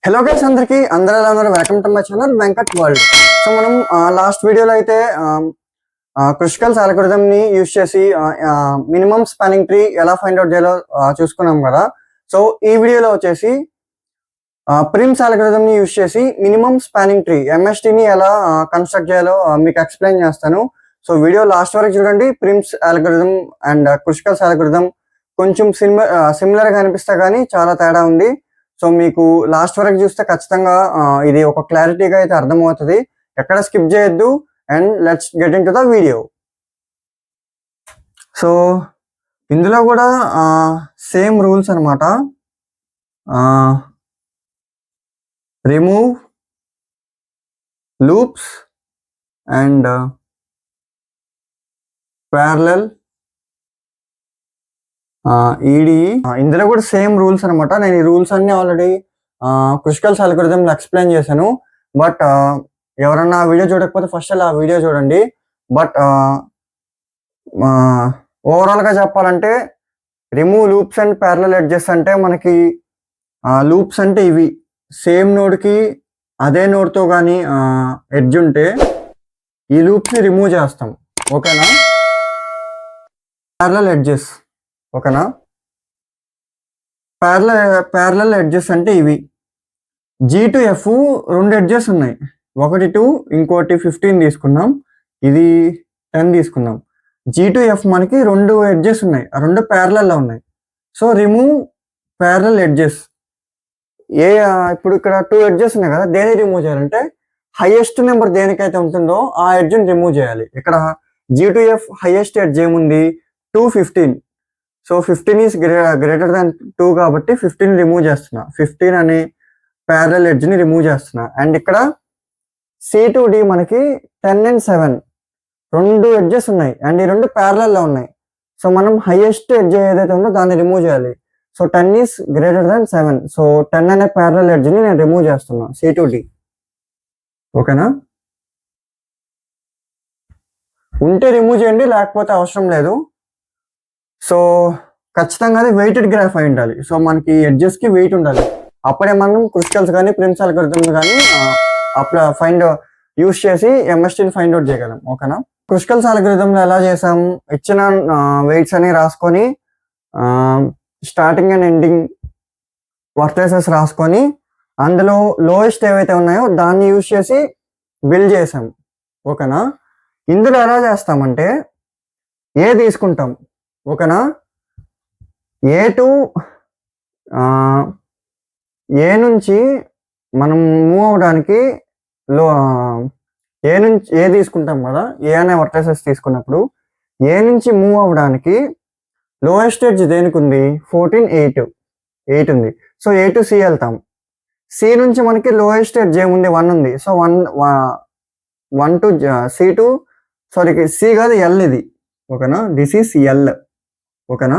Hello guys, అందరూ ఎలా ఉన్నారు? Welcome to my channel Venkat world. So మనం లాస్ట్ వీడియోలో అయితే క్రుషికల్స్ అల్గోరిథం ని యూజ్ చేసి మినిమం స్పానింగ్ ట్రీ ఎలా ఫైండ్ అవుట్ చేయాలో చూసుకున్నాం కదా. సో ఈ వీడియోలో వచ్చేసి ప్రిమ్స్ అల్గోరిథం ని యూజ్ చేసి మినిమం స్పానింగ్ ట్రీ MST ని ఎలా కన్స్ట్రక్ట్ చేయాలో మీకు ఎక్స్ప్లెయిన్ చేస్తాను. సో వీడియో లాస్ట్ వరకు చూడండి. ప్రిమ్స్ అల్గోరిథం అండ్ క్రుషికల్స్ అల్గోరిథం కొంచెం సిమిలర్ గా అనిపిస్తా కానీ చాలా తేడా ఉంది. సో మీకు లాస్ట్ వరకు చూస్తే ఖచ్చితంగా ఇది ఒక క్లారిటీగా అయితే అర్థమవుతుంది. ఎక్కడ స్కిప్ చేయొద్దు. And let's get in to the video. So ఇందులో కూడా సేమ్ రూల్స్ అనమాట. రిమూవ్ లూప్స్ అండ్ ప్యారలల్ ఈడి. ఇందులో కూడా సేమ్ రూల్స్ అనమాట. నేను ఈ రూల్స్ అన్ని ఆల్రెడీ క్రుషికల్స్ అల్గోరిథం ఎక్స్ప్లెయిన్ చేశాను. బట్ ఎవరన్నా ఆ వీడియో చూడకపోతే ఫస్ట్ ఆ వీడియో చూడండి. బట్ ఓవరాల్ గా చెప్పాలంటే remove loops and parallel edges అంటే మనకి లూప్స్ అంటే ఇవి సేమ్ నోడ్ కి అదే నోడ్ తో కానీ ఎడ్జ్ ఉంటే ఈ లూప్స్ ని రిమూవ్ చేస్తాం. ఓకేనా? Parallel edges. ఓకేనా? ప్యారలల్ ఎడ్జెస్ అంటే ఇవి G to F రెండు ఎడ్జెస్ ఉన్నాయి. ఒకటి 2, ఇంకోటి 15 తీసుకున్నాం. ఇది 10 తీసుకున్నాం. G to F మనకి రెండు ఎడ్జెస్ ఉన్నాయి. ఆ రెండు ప్యారలల్ లో ఉన్నాయి. So remove parallel edges. ఇప్పుడు ఇక్కడ 2 ఎడ్జెస్ ఉన్నాయి కదా, దేని రిమూవ్ చేయాలంటే హైయెస్ట్ నెంబర్ దేనికైతే ఉంటుందో ఆ ఎడ్జ్ ని రిమూవ్ చేయాలి. ఇక్కడ G to F highest edge ఏముంది? 2, 15. సో 15 ఈస్ గ్రేటర్ దాన్ 2 కాబట్టి 15 రిమూవ్ చేస్తున్నా. 15 అనే ప్యారలల్ ఎడ్జ్ ని రిమూవ్ చేస్తున్నా. అండ్ ఇక్కడ C to D మనకి 10 and 7 రెండు ఎడ్జెస్ ఉన్నాయి. అండ్ ఈ రెండు ప్యారలల్ లో ఉన్నాయి. సో మనం హైయెస్ట్ ఎడ్జ్ ఏదైతే ఉందో దాన్ని రిమూవ్ చేయాలి. So 10 is greater than 7. So 10 అనే ప్యారలల్ ఎడ్జ్ ని నేను రిమూవ్ చేస్తున్నా. C to D. ఓకేనా? ఉంటే రిమూవ్ చేయండి, లేకపోతే అవసరం లేదు. సో ఖచ్చితంగా అది వెయిటెడ్ గ్రాఫ్ అయి ఉండాలి. సో మనకి ఎడ్జెస్ కి వెయిట్ ఉండాలి. అప్పుడే మనం క్రుషికల్స్ కానీ ప్రిమ్స్ అల్గోరిథం కానీ అప్పుడు యూస్ చేసి MST ని ఫైండ్ అవుట్ చేయగలం. ఓకేనా? క్రుషికల్స్ అల్గోరిథంలో ఎలా చేసాం? ఇచ్చిన వెయిట్స్ అని రాసుకొని స్టార్టింగ్ అండ్ ఎండింగ్ వర్టైసెస్ రాసుకొని అందులో లోయెస్ట్ ఏవైతే ఉన్నాయో దాన్ని యూజ్ చేసి బిల్డ్ చేసాం. ఓకేనా? ఇందులో ఎలా చేస్తామంటే ఏ తీసుకుంటాం. ఓకేనా? ఏ నుంచి మనం మూవ్ అవడానికి ఏ తీసుకుంటాం కదా, ఏ అనే వర్టైసెస్ తీసుకున్నప్పుడు ఏ నుంచి మూవ్ అవడానికి లోయెస్ట్ ఎడ్జ్ దేనికి ఉంది? 14, 8 ఉంది. సో A to C వెళ్తాం. C నుంచి మనకి లోయెస్ట్ ఎడ్జ్ ఏముంది? 1 ఉంది. So 1 to C to C కాదు, L ఇది. ఓకేనా? This is L. ఓకేనా?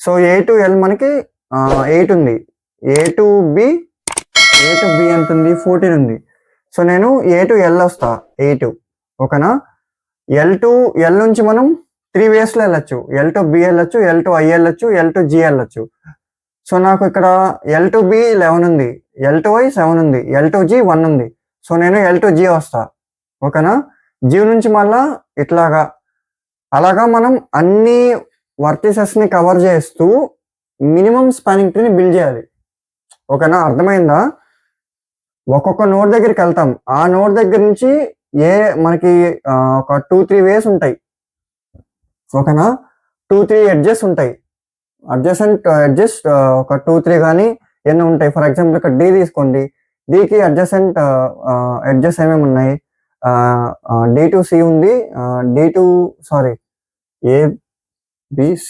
సో A to L మనకి 8 ఉంది. A to B ఎంత ఉంది? 14 ఉంది. సో నేను A to L వస్తా, 8. ఓకేనా? L నుంచి మనం 3 ways లో వెళ్ళొచ్చు. L to B వెళ్ళొచ్చు, L to I వెళ్ళొచ్చు, L to G వెళ్ళొచ్చు. సో నాకు ఇక్కడ L to B 11 ఉంది, L to I 7 ఉంది, L to G 1 ఉంది. సో నేను L to G వస్తా. ఓకేనా? G నుంచి మళ్ళా అలాగా మనం అన్ని వర్టిసెస్ ని కవర్ చేస్తూ మినిమం స్పానింగ్ ట్రీని బిల్డ్ చేయాలి. ఓకేనా? అర్థమైందా? ఒక్కొక్క నోడ్ దగ్గరికి వెళ్తాం. ఆ నోడ్ దగ్గర నుంచి మనకి ఒక 2-3 వేస్ ఉంటాయి. ఓకేనా? 2-3 ఎడ్జెస్ ఉంటాయి. అడ్జసెంట్ ఎడ్జెస్ ఒక 2-3 కానీ ఎన్ని ఉంటాయి. ఫర్ ఎగ్జాంపుల్ ఇక్కడ D తీసుకోండి. Dకి అడ్జసెంట్ ఎడ్జెస్ ఏమేమి ఉన్నాయి? D to C ఉంది, ABC,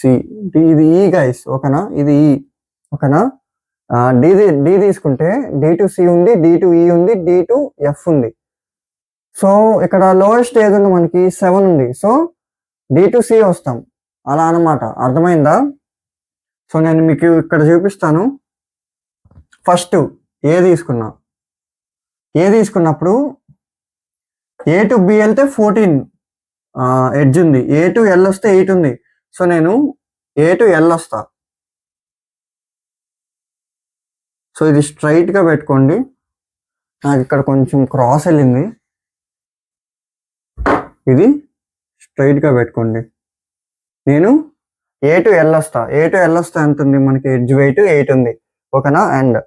ఇది E గైస్. ఓకేనా? ఇది E. ఓకేనా? D తీసుకుంటే D to C ఉంది, D to E ఉంది, D to F ఉంది. సో ఇక్కడ లోయెస్ట్ ఏది ఉంది? మనకి 7 ఉంది. సో D to C వస్తాం. అలా అన్నమాట. అర్థమైందా? సో నేను మీకు ఇక్కడ చూపిస్తాను. ఫస్ట్ ఏ తీసుకున్నప్పుడు A to B వెళ్తే 14 ఎడ్జ్ ఉంది. A to L వస్తే 8 ఉంది. సో నేను A to L వస్తా. సో ఇది స్ట్రైట్గా పెట్టుకోండి. నాకు ఇక్కడ కొంచెం క్రాస్ వెళ్ళింది, ఇది స్ట్రైట్గా పెట్టుకోండి. నేను ఏ టు ఎల్ వస్తా. ఎంత ఉంది మనకి? ఎడ్జ్ వెయిట్ 8 ఉంది, ఓకేనా. అండ్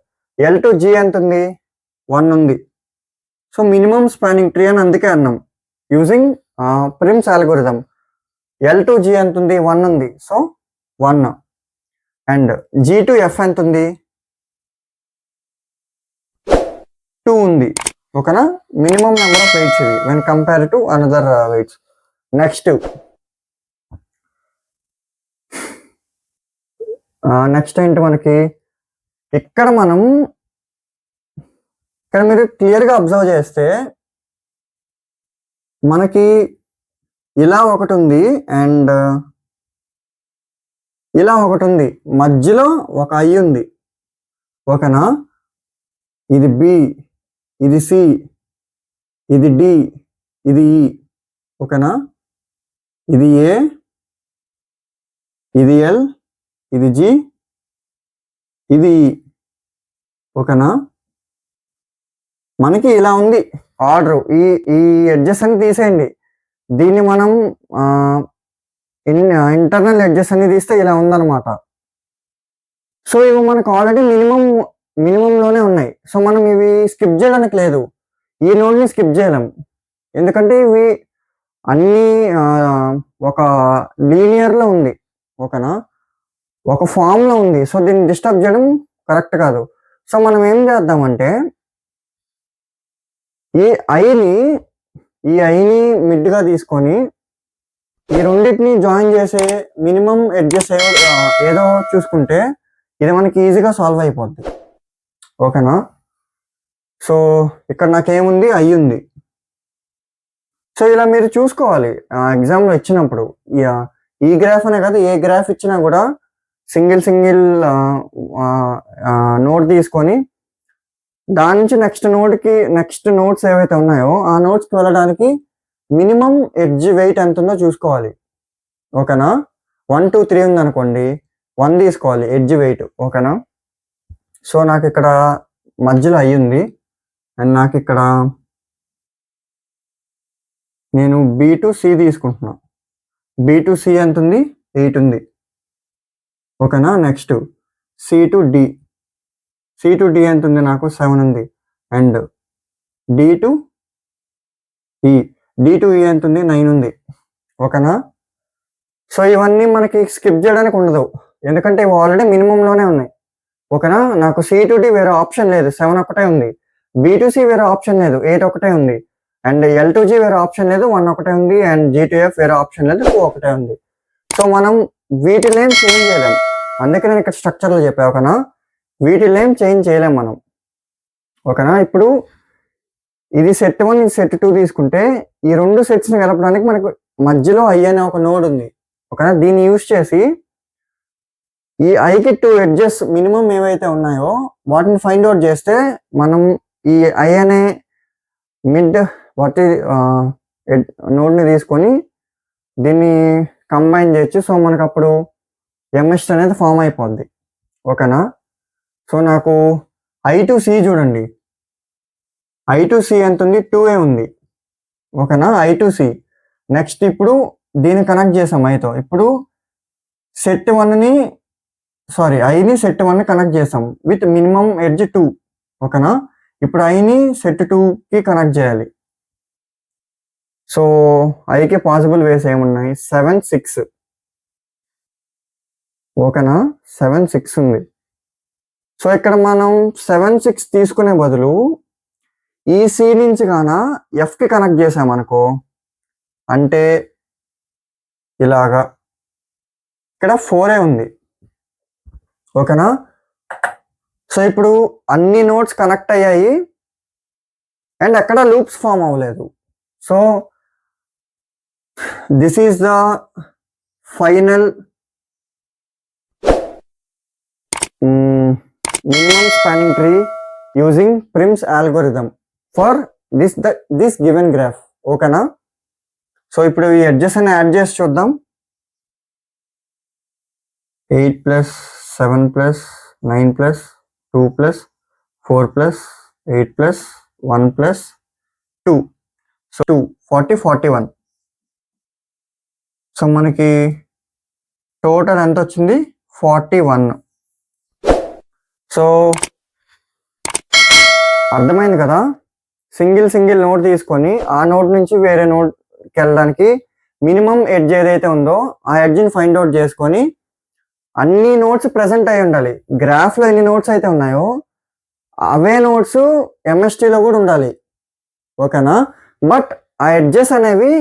ఎల్ టు జీ ఎంత ఉంది? 1 ఉంది. సో మినిమం స్పానింగ్ ట్రీ అని అందుకే అన్నాం, using Prim's algorithm. L to G ఎంత ఉంది? 1 ఉంది, so 1. And G to F ఎంత ఉంది? 2 ఉంది, ఓకేనా. మినిమం నెంబర్ ఆఫ్ వెయిట్స్ ఇవి when compare to another weights. Next ఏంటి మనకి? ఇక్కడ మీరు క్లియర్గా అబ్జర్వ్ చేస్తే మనకి ఇలా ఒకటి ఉంది అండ్ ఇలా ఒకటి ఉంది, మధ్యలో ఒక ఐ ఉంది, ఓకేనా. ఇది బి, ఇది సి, ఇది డి, ఇది ఈ, ఓకేనా. ఇది ఏ, ఇది ఎల్, ఇది జి, ఇది ఈ, ఓకేనా. మనకి ఇలా ఉంది ఆర్డర్. ఈ ఎడ్జెస్ అని తీసేయండి, దీన్ని మనం ఇంటర్నల్ ఎడ్జెస్ అని తీస్తే ఇలా ఉందన్నమాట. సో ఇవి మనకు ఆల్రెడీ మినిమంలోనే ఉన్నాయి. సో మనం ఇవి స్కిప్ చేయడానికి లేదు, ఈ నోడ్ని స్కిప్ చేయలేం, ఎందుకంటే ఇవి అన్నీ ఒక లీనియర్లో ఉంది, ఓకేనా, ఒక ఫామ్లో ఉంది. సో దీన్ని డిస్టర్బ్ చేయడం కరెక్ట్ కాదు. సో మనం ఏం చేద్దామంటే ఈ ఐని మిడ్గా తీసుకొని ఈ రెండింటిని జాయిన్ చేసే మినిమం ఎడ్జెస్ ఏదో చూసుకుంటే ఇది మనకి ఈజీగా సాల్వ్ అయిపోద్ది, ఓకేనా. సో ఇక్కడ నాకేముంది? ఐ ఉంది. సో ఇలా మీరు చూసుకోవాలి ఎగ్జామ్లో ఇచ్చినప్పుడు. ఈ గ్రాఫ్ అనే కాదు, ఏ గ్రాఫ్ ఇచ్చినా కూడా సింగిల్ నోట్ తీసుకొని దాని నుంచి నెక్స్ట్ నోట్స్ ఏవైతే ఉన్నాయో ఆ నోట్స్కి వెళ్ళడానికి మినిమం ఎడ్జ్ వెయిట్ ఎంత ఉందో చూసుకోవాలి, ఓకేనా. 1 2 3 ఉంది అనుకోండి, 1 తీసుకోవాలి ఎడ్జ్ వెయిట్, ఓకేనా. సో నాకు ఇక్కడ మధ్యలో ఐ ఉంది అండ్ నాకు ఇక్కడ నేను బి టు సి తీసుకుంటున్నా. బి టు సి ఎంత ఉంది? 8 ఉంది, ఓకేనా. నెక్స్ట్ సి టు డి ఎంత ఉంది? నాకు 7 ఉంది. అండ్ డి టు ఈ ఎంత ఉంది? 9 ఉంది, ఓకేనా. సో ఇవన్నీ మనకి స్కిప్ చేయడానికి ఉండదు, ఎందుకంటే ఇవి ఆల్రెడీ మినిమంలోనే ఉన్నాయి, ఓకేనా. నాకు సి టు డి వేరే ఆప్షన్ లేదు, 7 ఒకటే ఉంది. బి టు సి వేరే ఆప్షన్ లేదు, 8 ఒకటే ఉంది. అండ్ ఎల్ టు జీ వేరే ఆప్షన్ లేదు, 1 ఒకటే ఉంది. అండ్ జీ టు ఎఫ్ వేరే ఆప్షన్ లేదు, 2 ఒకటే ఉంది. సో మనం వీటిలో ఏం చేంజ్ చేయలేం, అందుకే నేను ఇక్కడ స్ట్రక్చర్లో చెప్పా, ఓకేనా. వీటిలో ఏం చేంజ్ చేయలేం మనం, ఓకేనా. ఇప్పుడు ఇది సెట్ 1, ఇది సెట్ 2 తీసుకుంటే ఈ రెండు సెట్స్ని కలపడానికి మనకు మధ్యలో ఐ అనే ఒక నోడ్ ఉంది, ఓకేనా. దీన్ని యూజ్ చేసి ఈ ఐకి 2 ఎడ్జెస్ మినిమం ఏవైతే ఉన్నాయో వాటిని ఫైండ్ అవుట్ చేస్తే మనం ఈ ఐ అనే మిడ్ నోడ్ని తీసుకొని దీన్ని కంబైన్ చేయొచ్చు. సో మనకు అప్పుడు ఎంఎస్ అనేది ఫామ్ అయిపోద్ది, ఓకేనా. సో నాకు ఐ టు సి చూడండి, ఐ టు సి ఎంత ఉంది? 2a ఉంది, ఓకేనా. I to C. నెక్స్ట్ ఇప్పుడు దీన్ని కనెక్ట్ చేసాం ఐతో. ఇప్పుడు సెట్ 1ని ఐని సెట్ 1ని కనెక్ట్ చేసాం విత్ మినిమం ఎడ్జ్ 2, ఓకేనా. ఇప్పుడు ఐని సెట్ 2కి కనెక్ట్ చేయాలి. సో ఐకి పాసిబుల్ వేస్ ఏమున్నాయి? 7 6, ఓకేనా. 7 6 ఉంది. సో ఇక్కడ మనం 7 6 తీసుకునే బదులు ఈ సి నుంచి గానా ఎఫ్కి కనెక్ట్ చేసామనుకో, అంటే ఇలాగా ఇక్కడ 4a ఉంది, ఓకేనా. సో ఇప్పుడు అన్ని నోట్స్ కనెక్ట్ అయ్యాయి అండ్ ఎక్కడ లూప్స్ ఫామ్ అవ్వలేదు. So this is the final minimum spanning tree using Prim's algorithm for this given graph, ఓకేనా. సో ఇప్పుడు ఈ ఎడ్జెస్ అని యాడ్ చేసి చూద్దాం. 8 + 7 + 9 + 2 + 4 plus 8 plus 1 plus 2. So 2 40 41. So మనకి టోటల్ ఎంత వచ్చింది 41. సో అర్థమైంది కదా, సింగిల్ నోట్ తీసుకొని ఆ నోట్ నుంచి వేరే నోట్కి వెళ్ళడానికి మినిమం ఎడ్జ్ ఏదైతే ఉందో ఆ ఎడ్జ్ని ఫైండ్ అవుట్ చేసుకొని అన్ని నోట్స్ ప్రెసెంట్ అయి ఉండాలి. గ్రాఫ్లో ఎన్ని నోట్స్ అయితే ఉన్నాయో అవే నోట్స్ ఎంఎస్టీలో కూడా ఉండాలి, ఓకేనా. బట్ ఆ ఎడ్జెస్ అనేవి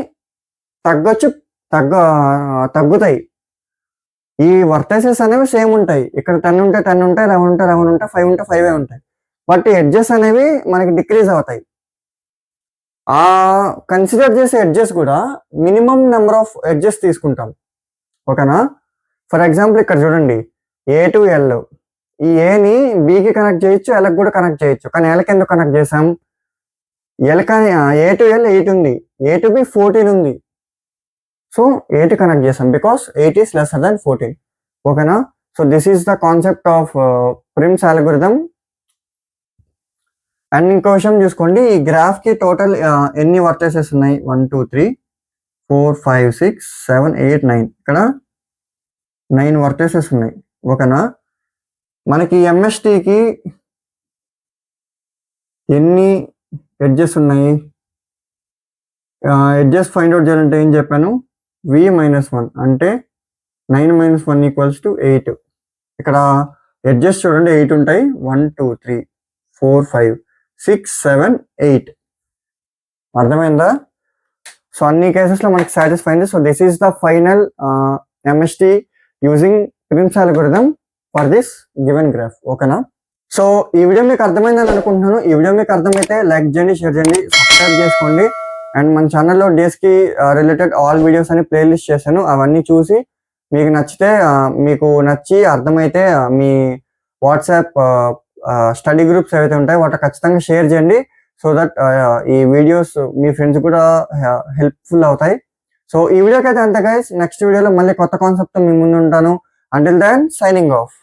తగ్గుతాయి. ఈ వర్టైసెస్ అనేవి సేమ్ ఉంటాయి. ఇక్కడ 10 ఉంటే 10 ఉంటాయి, 11 ఉంటే 11 ఉంటాయి, 5 ఉంటే 5 ఉంటాయి. బట్ ఎడ్జెస్ అనేవి మనకి డిక్రీజ్ అవుతాయి. ఆ కన్సిడర్ చేసే ఎడ్జెస్ కూడా మినిమం నెంబర్ ఆఫ్ ఎడ్జెస్ తీసుకుంటాం, ఓకేనా. ఫర్ ఎగ్జాంపుల్ ఇక్కడ చూడండి, ఏ టు ఎల్. ఈ ఏని బికి కనెక్ట్ చేయొచ్చు, ఎల్కి కూడా కనెక్ట్ చేయొచ్చు. కానీ ఎల్కి ఎందుకు కనెక్ట్ చేసాం? ఎల్ కానీ ఏ టు ఎల్ 8 ఉంది, ఏ టు బి 14 ఉంది. సో 8 కనెక్ట్ చేసాం బికాస్ 8 ఈస్ లెస్సర్ దాన్ 14, ఓకేనా. So this is the concept of Prim's algorithm. And ఇంకో విషయం చూసుకోండి, ఈ గ్రాఫ్ కి టోటల్ ఎన్ని వర్టైసెస్ ఉన్నాయి? 1 2 3 4 5 6 7 8 9. ఇక్కడ 9 వర్టైసెస్ ఉన్నాయి, ఓకేనా. మనకి ఎంఎస్టీకి ఎన్ని ఎడ్జెస్ ఉన్నాయి? ఎడ్జెస్ ఫైండ్ అవుట్ చేయాలంటే ఏం చెప్పాను? v-1 అంటే 9 - 1 = 8. ఇక్కడ ఎడ్జెస్ చూడండి 8 ఉంటాయి. 1 2 3 4 5 6 7 8. అర్థమైందా? సో అన్ని కేసెస్లో మనకి సాటిస్ఫై అయింది. So this is the final MST using Prim's algorithm for this given graph, ఓకేనా. సో ఈ వీడియో మీకు అర్థమైందని అనుకుంటున్నాను. ఈ వీడియో మీకు అర్థమైతే లైక్ చేయండి, షేర్ చేయండి, సబ్స్క్రైబ్ చేసుకోండి. అండ్ మన ఛానల్లో డేస్కి రిలేటెడ్ ఆల్ వీడియోస్ అని ప్లేలిస్ట్ చేశాను. అవన్నీ చూసి మీకు నచ్చితే, మీకు నచ్చి అర్థమైతే మీ వాట్సాప్ స్టడీ గ్రూప్స్ ఏవైతే ఉంటాయో వాటి ఖచ్చితంగా షేర్ చేయండి. సో దట్ ఈ వీడియోస్ మీ ఫ్రెండ్స్ కూడా హెల్ప్ఫుల్ అవుతాయి. సో ఈ వీడియోకి అయితే అంతే గైస్. నెక్స్ట్ వీడియోలో మళ్ళీ కొత్త కాన్సెప్ట్తో మీ ముందు ఉంటాను. Until then signing of.